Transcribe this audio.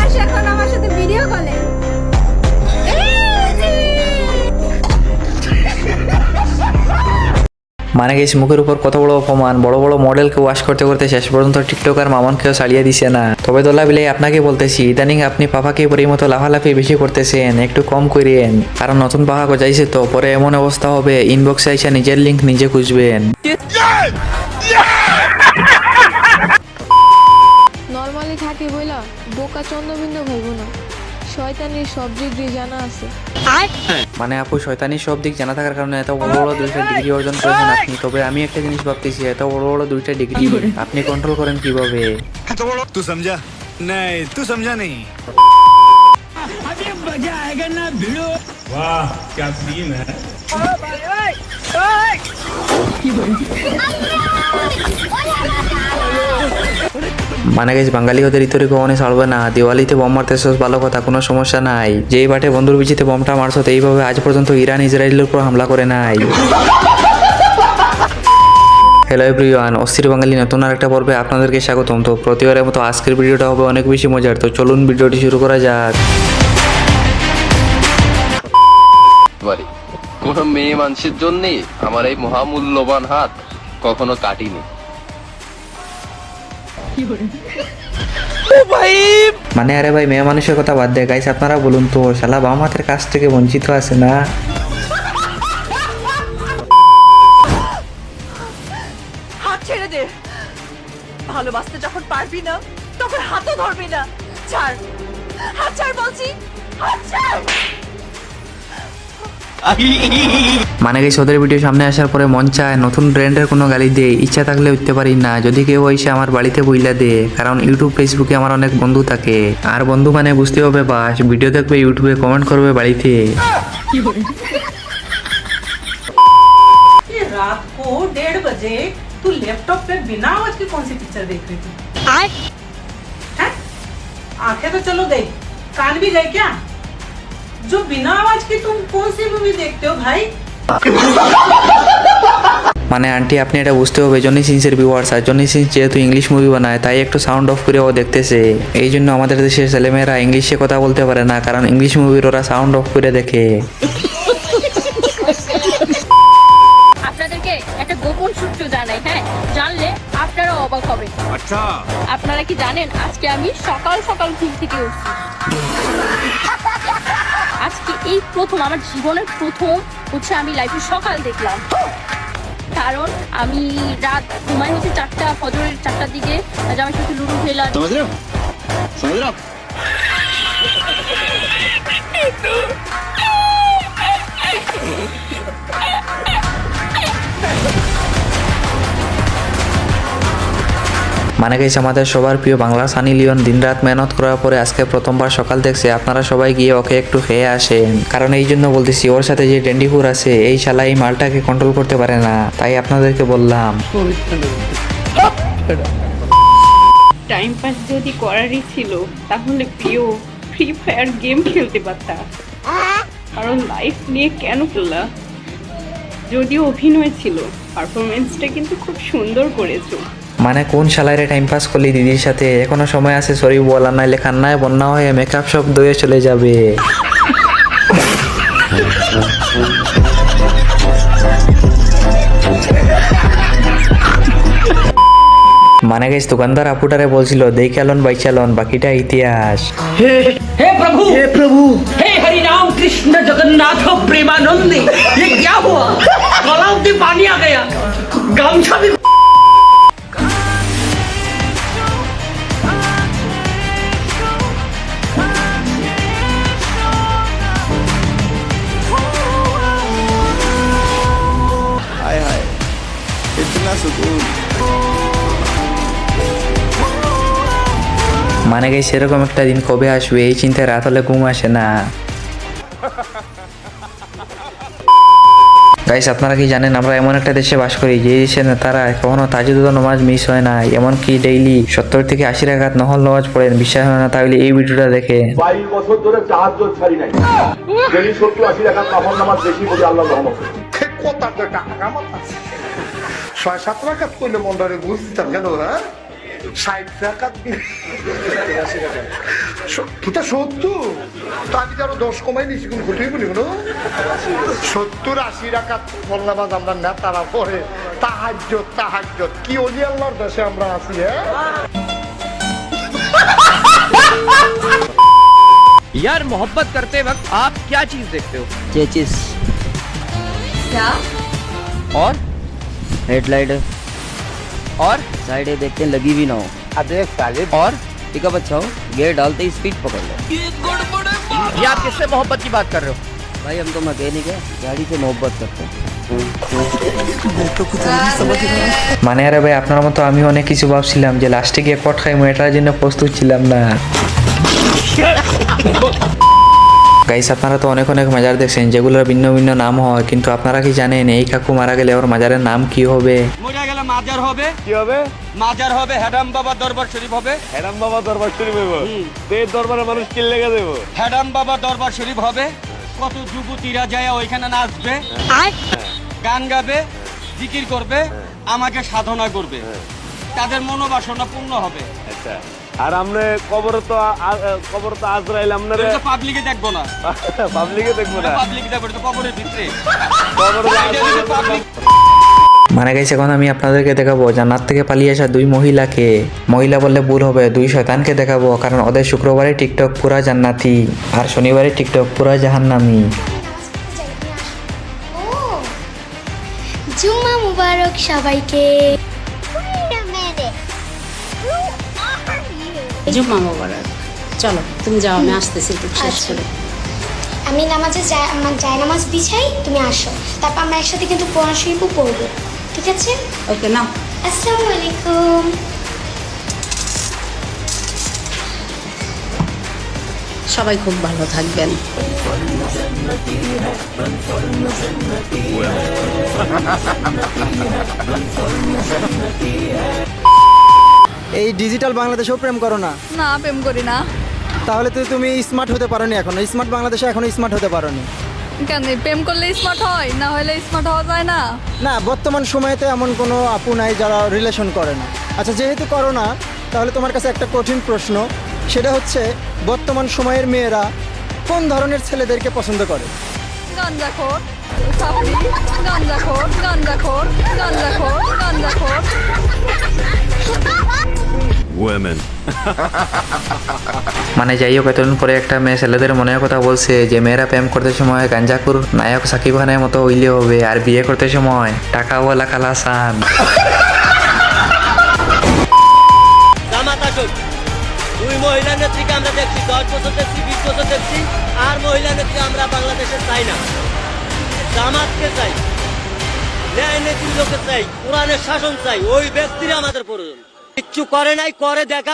বয়স এখন আমার সাথে ভিডিও কলে। মানে গেছে মুখের উপর কত বড় অপমান, বড় বড় মডেলকে ওয়াশ করতে করতে শেষ পর্যন্ত টিকটকার মামনকেও ছাড়িয়ে দিছে না। তবে দোলা বিলে আপনাকে বলতেছি, ইদানিং আপনি পাপাকে পরিমতো লাফালাফি বেশি করতেছেন, একটু কম করেন। কারণ নতুন পাপা গজাইছে তো, পরে এমন অবস্থা হবে ইনবক্সে আইসা নিজের লিঙ্ক নিজে খুঁজবেন। নরমালি থাকি বইলা বোকা চন্দ্রবিন্দু ভাইব না, শয়তানির সব ডিগ্রি জানা আছে। মানে আপু, শয়তানির সব দিক জানা থাকার কারণে এত বড় বড় দুইটা ডিগ্রি অর্জন করেছেন আপনি। তবে আমি একটা জিনিস ভাবতেছি, এত বড় বড় দুইটা ডিগ্রি আপনি কন্ট্রোল করেন কিভাবে? तो बड़ो तू समझा नहीं, तू समझा नहीं। अभी मजा आएगा ना भिड़ो। वाह क्या सीन है। মানে গেছে বাঙালি ওদের ইতরে কখনই ছাড়বে না। দিওয়ালিতে বম মারতেছ ভালো কথা, কোনো সমস্যা নাই। যেই বাটে বন্ধুর বিচিতে বমটা মারছো, এইভাবে আজ পর্যন্ত ইরান ইসরায়েলের উপর হামলা করে নাই। হ্যালো এভরিওয়ান, অস্থির বাঙালি নতুন আরেকটা পর্বে আপনাদেরকে স্বাগতম। তো প্রতিবারের মতো আজকের ভিডিওটা হবে অনেক বেশি মজার। তো চলুন ভিডিওটি শুরু করা যাক। কোনো মেয়ে মানুষের জন্য আমার এই মহামূল্যবান হাত কখনো কাটিনি। মানে আরে ভাই, মেয়ে মানুষের কথা বাদ দেয় গাইস, আপনারা বলুন তো, শালা বাম হাতের কাছ থেকে বঞ্চিত আছে না? হাত ছেড়ে দে। ভালোবাসতে যখন পারবি না তখন হাতও ধরবি না। ছাড়, হাত ছাড় বলছি, হাত ছাড়। মানে গাইস, ওদের ভিডিও সামনে আসার পরে মন চায় নতুন ব্র্যান্ডের কোনো গালি দে, ইচ্ছা থাকলে উঠতে পারি না। যদি কেউ এসে আমার বাড়িতে বইলা দে, কারণ ইউটিউব ফেসবুকে আমার অনেক বন্ধু থাকে। আর বন্ধু মানে বুঝতে হবে বাস, ভিডিও দেখবে ইউটিউবে, কমেন্ট করবে বাড়িতে। ये रात को 1:30 बजे तू लैपटॉप पे बिना आवाज की कौन सी पिक्चर देख रही थी? हैं? आंखें तो चलो गई, कान भी गए क्या? जो बिना आवाज की तुम कौन सी मूवी देखते हो भाई? মানে আন্টি, আপনি এটা বুঝতে হবে, জনি সিন্সের ভিউয়ার্স, আর জনি সিন্স যেহেতু ইংলিশ মুভি বানায়, তাই একটু সাউন্ড অফ করে ও দেখতেছে। এই জন্য আমাদের দেশের ছেলেমেয়েরা ইংলিশে কথা বলতে পারে না, কারণ ইংলিশ মুভির ওরা সাউন্ড অফ করে দেখে। আপনাদেরকে একটা গোপন সূত্র জানাই, হ্যাঁ, জানলে আপনারা অবাক হবেন। अच्छा আপনারা কি জানেন আজকে আমি সকাল সকাল ঘুম থেকে উঠছি। আজকে এই প্রথম, আমার জীবনের প্রথম হচ্ছে আমি লাইফে সকাল দেখলাম। কারণ আমি রাত ঘুমাই হচ্ছে 4টা, ফজরের 4টার দিকে। জামাই সাথে লুডো খেলাম। समझ रहे हो, समझ रहे हो। মানে গেছে আমাদের সবার প্রিয় বাংলা সানি লিওন দিনরাত মেহনত করার পরে আজকে প্রথমবার সকাল দেখছে। আপনারা সবাই গিয়ে ওকে একটু খেয়ে আসেন, কারণ এই জন্য বলতেছি, ওর সাথে যে ডেন্ডিপুর আছে, এই শালা এই মালটাকে কন্ট্রোল করতে পারে না, তাই আপনাদেরকে বললাম। টাইম পাস যদি করারই ছিল তাহলে প্রিয় ফ্রি ফায়ার গেম খেলতে পারতা, কারণ লাইফ নিয়ে কেন খেললা? যদিও অভিনয় ছিল, পারফরমেন্সটা কিন্তু খুব সুন্দর করেছো। মানে কোন শালারে টাইম পাস করলি দিদির সাথে? এখনো সময় আছে, সরি বলা, নাইলে কান্নায় বন্যা হয়ে মেকআপ সব দয়ে চলে যাবে। মানে গেছে দোকানদার আপুটারে বলছিল, দেখালন বাইচালন, বাকিটা ইতিহাস। हे प्रभु हे हरि राम कृष्ण जगन्नाथ प्रेमानंद, ये क्या हुआ? गलाव में पानी आ गया, गमछा भी। हाय हाय इतना सुकून। মানে গেছে সেরকম একটা দিন কবে আসবে, এই চিন্তায় রাত হলে ঘুম আসে না। গাইস, আপনারা কি জানেন আমরা এমন একটা দেশে বাস করি যে দেশের নেতারা কখনো তাজুদ নামাজ মিস হয় না, এমনকি ডেইলি 70 থেকে 80 রাকাত নহল নামাজ পড়েন। বিশ্বাস হয় না তাহলে এই ভিডিওটা দেখে। 22 বছর ধরে তাহাজ্জুদ ছাড়ি নাই, ডেইলি 70-80 রাকাত নহল নামাজ বেশি পড়ি আল্লাহর রহমতে। কত টাকা কামাত আছে, 6-7 রাকাত কইলে মনটারে বুঝতাম কেন? হ্যাঁ, 60 রাকাত কিতা 70 তো আমি তো আরো 10 কমাই নিছি কোন ক্ষতিই বলি না 70-80 রাকাত ফরজ নামাজ আমরা না তারা পড়ে তাহাজ্জুদ কি ওলি আল্লাহর দেশে আমরা আছি হ্যাঁ यार मोहब्बत करते वक्त आप क्या चीज देखते हो? चेचिस क्या और हेडलाइट और साइडें देखते हैं लगी भी ना हो अबे साले और पिकअप अच्छा हो गियर डालते ही स्पीड पकड़ लो। ये आप किससे मोहब्बत की बात कर रहे हो? भाई हम तो मैकेनिक है गाड़ी से मोहब्बत करते हैं। মানে আরে ভাই আপনার মতো আমি অনেক কিছু ভাবছিলাম যে লাস্টে গিয়ে কট খাইমু এটার জন্য প্রস্তুত ছিলাম না। গাইস আপনারা তো অনেক অনেক মাজার দেখছেন যেগুলোর ভিন্ন ভিন্ন নাম হয়, কিন্তু আপনারা কি জানেন এই কাকু মারা গেলে ওর মাজারের নাম কি হবে? মরে গেলে মাজার হবে কি হবে? মাজার হবে হেডাম বাবা দরবার শরীফ হবে। হেডাম বাবা দরবার শরীফ হবে এই দরবারে মানুষ কি লেগে দেব? হেডাম বাবা দরবার শরীফ হবে, কত যুবতীরা যায় ওইখানে নাচবে, গান গাবে, জিকির করবে, আমাকে সাধনা করবে, তাদের মনোবাসনা পূর্ণ হবে। আচ্ছা আর আমরা কবর তো আজরাইল আমরা পাবলিকে দেখবো না পাবলিকে দেখবো তো কবরের ভিতরে মানে গাইস এখন আমি আপনাদেরকে দেখাবো জান্নাত থেকে পালিয়ে আসা দুই মহিলাকে। মহিলা বললে ভুল হবে, দুই শয়তানকে দেখাবো, কারণ ওদের শুক্রবারে টিকটক পুরা জান্নাতি আর শনিবারে টিকটক পুরা জাহান্নামি। জুম্মা মুবারক সবাইকে। জুম্মা মোবারক। চলো তুমি যাও, আমি আসতেছি একটু শেষ করে। আমি নামাজে আমার জায়নামাজ বিছাই, তুমি আসো, তারপর আমরা একসাথে কিন্তু কোরআন শরীফও পড়বো, ঠিক আছে? ওকে নাও। আসসালামু আলাইকুম। সবাই খুব ভালো থাকবেন। এই ডিজিটাল বাংলাদেশেও প্রেম করো না? না প্রেম করি না। তাহলে তো তুমি স্মার্ট হতে পারোনি এখনো, স্মার্ট বাংলাদেশে এখনো স্মার্ট হতে পারোনি। কেন প্রেম করলে স্মার্ট হয়, না হলে স্মার্ট হওয়া যায় না? না বর্তমান সময়তে এমন কোনো আপু নাই যারা রিলেশন করে না। আচ্ছা যেহেতু করো না তাহলে তোমার কাছে একটা কঠিন প্রশ্ন, সেটা হচ্ছে বর্তমান সময়ের মেয়েরা কোন ধরনের ছেলেদেরকে পছন্দ করে? গাঞ্জাখোর, সাপড়ি, গাঞ্জাখোর, গাঞ্জাখোর, গাঞ্জাখোর, গাঞ্জাখোর। মানে যাই হোক এতদিন পরে একটা মেয়ে ছেলেদের মনের কথা বলছে যে মেয়েরা প্রেম করতে সময় গাঞ্জাকুর নায়ক সাকিব খানের মতো হইলে হবে, আর বিয়ে করতে সময় টাকাওয়ালা কালাসান। দুই মহিলা নেত্রীকে আমরা দেখছি, 10 বছর দেখছি, 20 বছর দেখছি, আর মহিলা নেত্রী আমরা বাংলাদেশে চাই না। জামাতকে চাই, ন্যায় নেত্রী লোকে চাই, কোরআনের শাসন চাই, ওই ব্যক্তিরা আমাদের প্রয়োজন। কিচ্ছু করে নাই, করে দেখা।